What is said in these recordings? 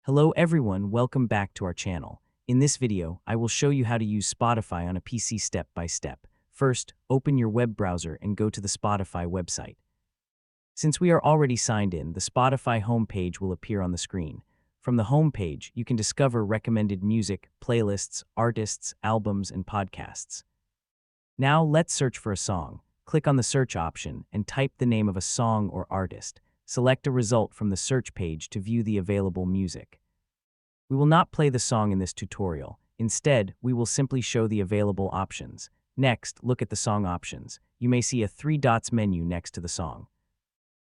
Hello everyone, welcome back to our channel. In this video, I will show you how to use Spotify on a PC step by step. First, open your web browser and go to the Spotify website. Since we are already signed in, the Spotify homepage will appear on the screen. From the homepage, you can discover recommended music, playlists, artists, albums, and podcasts. Now let's search for a song. Click on the search option and type the name of a song or artist. Select a result from the search page to view the available music. We will not play the song in this tutorial. Instead, we will simply show the available options. Next, look at the song options. You may see a 3 dots menu next to the song.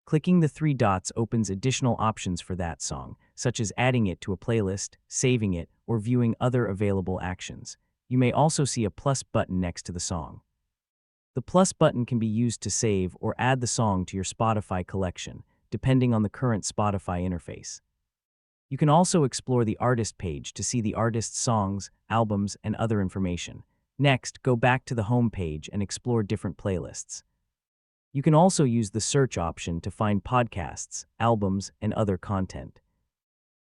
Clicking the 3 dots opens additional options for that song, such as adding it to a playlist, saving it, or viewing other available actions. You may also see a plus button next to the song. The plus button can be used to save or add the song to your Spotify collection, depending on the current Spotify interface. You can also explore the artist page to see the artist's songs, albums, and other information. Next, go back to the home page and explore different playlists. You can also use the search option to find podcasts, albums, and other content.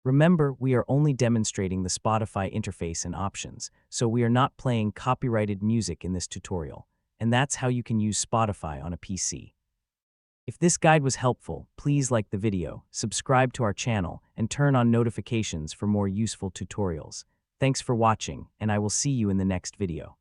Remember, we are only demonstrating the Spotify interface and options, so we are not playing copyrighted music in this tutorial, and that's how you can use Spotify on a PC. If this guide was helpful, please like the video, subscribe to our channel, and turn on notifications for more useful tutorials. Thanks for watching, and I will see you in the next video.